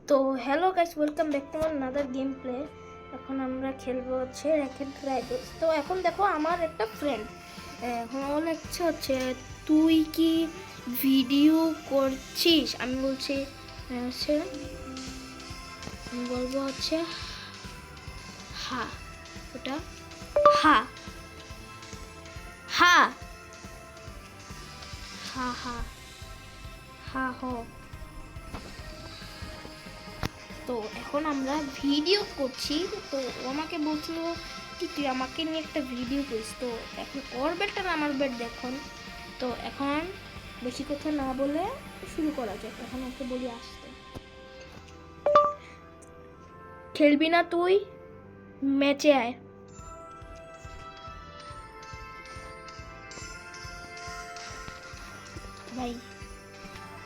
তো hello guys, welcome back to another game play. এখন আমরা খেলবো হচ্ছে র্যাকেট রাইডার্স। তো এখন দেখো আমার একটা ফ্রেন্ড এখন ও হচ্ছে তুই কি ভিডিও করছিস। আমি বলছি হচ্ছে আমি বলবো হচ্ছে হা, ওটা হা হা হা হা হা হ। তো এখন আমরা ভিডিও করছি। তো ও আমাকে বলছিল কি তুই আমাকে নিয়ে একটা ভিডিও করিস। তো এখন ওর বেড আর আমার বেড দেখুন। তো এখন বেশি কথা না বলে শুরু করা যাক। এখন ওকে বলি আসতে। খেলবি না তুই, ম্যাচে আয়। ভাই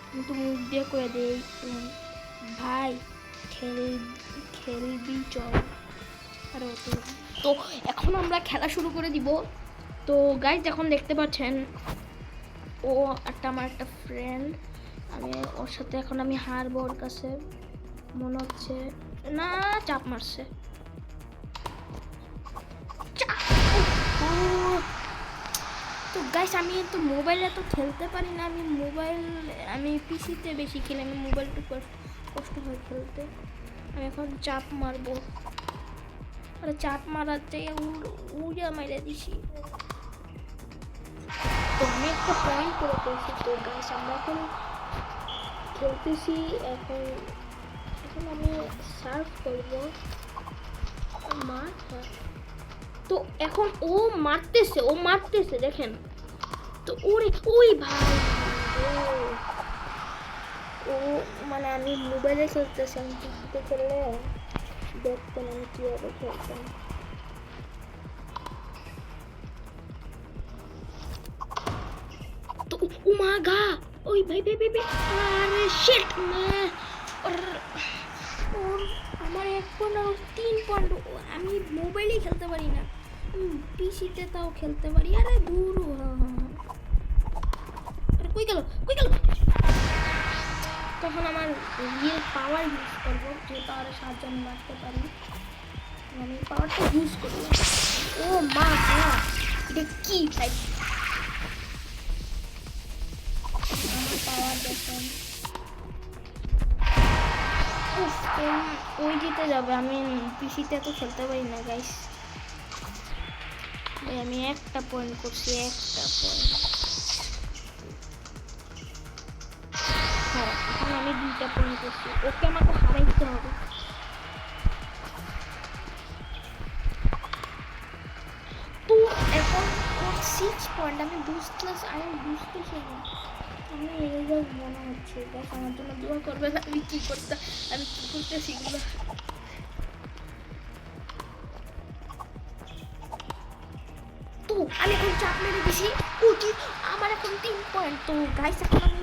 আমি তো মুখ দিয়ে করে দেই ভাই, খেলবি চল। আরে তো এখন আমরা খেলা শুরু করে দিব। তো গাইজ এখন দেখতে পাচ্ছেন ও আমার একটা ফ্রেন্ড। আমি ওর সাথে এখন আমি হারবো। ওর কাছে মনে হচ্ছে না, চাপ মারছে। তো গাইস আমি তো মোবাইলে তো খেলতে পারি না। আমি পিসিতে বেশি খেলি। আমি মোবাইলটা কষ্ট হয় খেলতে। আমি এখন চাপ মারবো। আরে চাপ মারাতে উড়ে মাইরে দিছি। তো আমি একটা পয়েন্ট করে পেয়েছি। তো গাইস আমরা এখন খেলতেছি। এখন এখন আমি সার্ভ করবো। তো এখন ও মারতেছে দেখেন। তো ওই ভাই ও মানে আমি মোবাইলে খেলতেছি। আমি পিসিতে খেললে দেখতেন আমি কীভাবে খেলতাম। তো ও মা গা, ওই ভাই ভাই ভাই ভাই, আরে শিট ওর আমার 1 পয়েন্ট আর 3 পয়েন্ট। আমি মোবাইলেই খেলতে পারি না, পিসিতে তাও খেলতে পারি। আরে দূর, আরে কই গেল। তখন আমার রিয়েল পাওয়ার ইউজ করবো, যে পাওয়ারের সাহায্যে আমি মারতে পারি। আমি পাওয়ারটা ইউজ করবো। ও মা গড, এটা কি ভাই? আমার পাওয়ার দেখেন। ওই জিতে যাবে। আমি পিসিতে তো খেলতে পারি না গাইস। আমি একটা পয়েন্ট করছি, একটা পয়েন্ট। হ্যাঁ এখন আমি 2টা পয়েন্ট করছি। ওকে আমাকে হারাইতে হবে। তো এখন ওর 6 পয়েন্ট। আমি বুঝতেছি না। আমি রেজাল্ট মনে হচ্ছে গাইস, আমার জন্য দোয়া করবেন। আমি কি করতেছি এগুলো। তো আমি এখন চাপ মেরে দিছি। আমার এখন 3 পয়েন্ট। তো গাইস এখন আমি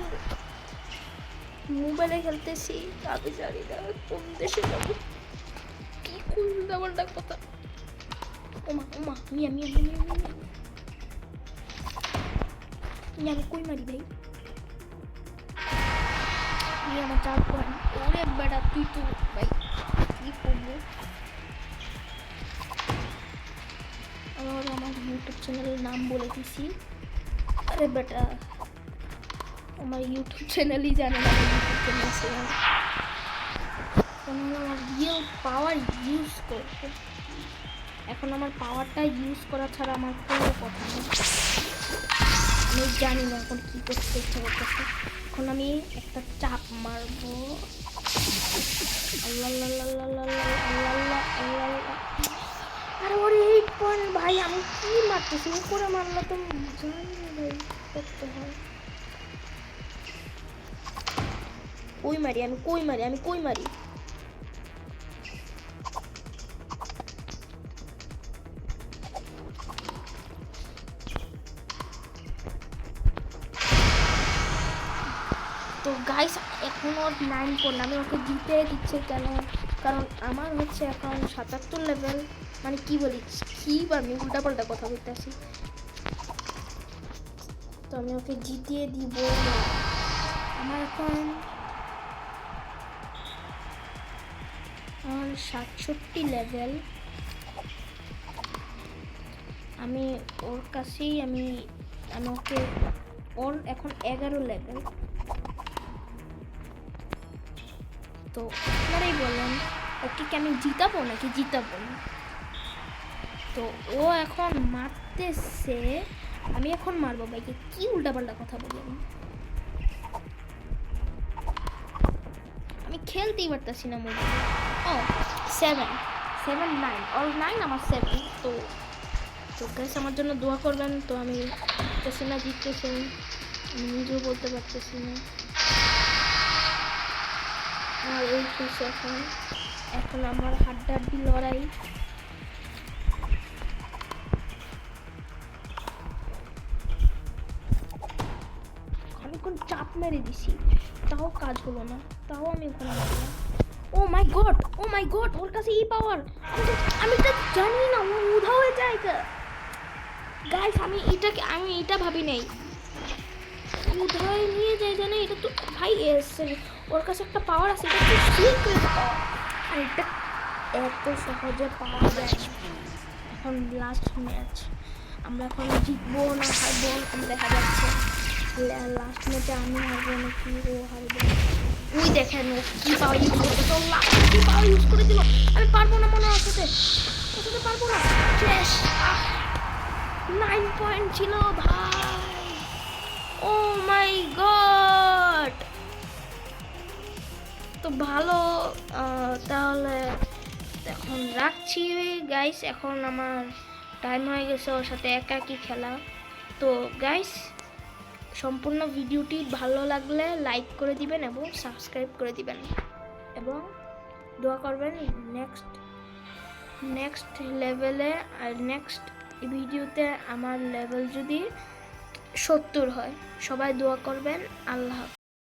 মোবাইলে খেলতেছি। আমি জানি না কোন দেশে যাবো, কি করবো উল্টা কথা। ওমা মিয়া আমি কই মারি ভাই? আমার 4 পয়েন্ট। ওরে বেটা তুই তো ভাই কি করবো। আমার ইউটিউব চ্যানেলের নাম বলে দিছি। আরে বেটা আমার ইউটিউব চ্যানেলই জানে না ইউটিউব চ্যানেল আছে। আমার রিয়েল পাওয়ার ইউজ করবো। এখন আমার পাওয়ারটা ইউজ করা ছাড়া আমার কোনো কথা নেই। আমি জানি না এখন কী করতে ইচ্ছা করতেছে। এখন আমি একটা চাপ মারবো। আরে ওরে 8 পয়েন্ট ভাই। আমি কি মারতেছি? উপরে মারলে তো জানি ভাই করতে হয়। কই মারি। তো গাইস এখন ওর 9 পয়েন্ট। আমি ওকে জিতে দিচ্ছে কেন? কারণ আমার হচ্ছে এখন 77 লেভেল। মানে কি বলি, আমি উল্টাপাল্টা কথা বলতে আসি। তো আমি ওকে জিতিয়ে দিব। আমার এখন 67 লেভেল। আমি ওর কাছেই আমি ওকে, ওর এখন 11 লেভেল। তো আপনারাই বলেন ওকে কি আমি জিতাবো নাকি জিতাবো না? তো ও এখন মারতেছে, আমি এখন মারবো ভাইকে। কি উল্টাপাল্টা কথা বলি আমি খেলতেই পারতেছি না মোবাইলে। ও 7 7 9 ওর 9 আমার 7। তো গাইস আমার জন্য দোয়া করবেন। তো আমি জিততেছি না, আমি নিজেও বলতে পারতেছি না। আর এই চলছে এখন আমার হাড্ডাহাড্ডি লড়াই। অনেকক্ষণ চাপ মেরে দিছি, তাও কাজ হলো না, তাও আমি ওখানে মারলাম। ও মাই গড ওর কাছে এই পাওয়ার, আমি তো জানি না ও উধা হয়ে যায়। গাইস আমি এটা ভাবি নাই, উধায় নিয়ে যায় জানে। এটা তো ভাই ওর কাছে একটা পাওয়ার আছে, এটা তো সিক্রেট পাওয়ার, আর এটা এত সহজে পাওয়া যায়। এখন লাস্ট ম্যাচ, আমরা এখন জিতবো না হারবো দেখা যাচ্ছে। লাস্ট ম্যাচে আমি হারবো নাকি ও হারবে। ওই দেখেন ও কি পাওয়ার ইউজ করবে, তো কি পাওয়ার ইউজ করে দিল। আমি পারবো না মনে হচ্ছে, পারবো না। শেষ 9 পয়েন্ট ছিল ভাই। ও মাই গড। তো ভালো, তাহলে এখন রাখছি গাইস। এখন আমার টাইম হয়ে গেছে ওর সাথে একাকি খেলা। তো গাইস সম্পূর্ণ ভিডিওটি ভালো লাগলে লাইক করে দিবেন এবং সাবস্ক্রাইব করে দিবেন এবং দোয়া করবেন নেক্সট লেভেলে। আর নেক্সট ভিডিওতে আমার লেভেল যদি 70 হয়, সবাই দোয়া করবেন। আল্লাহ হাফেজ।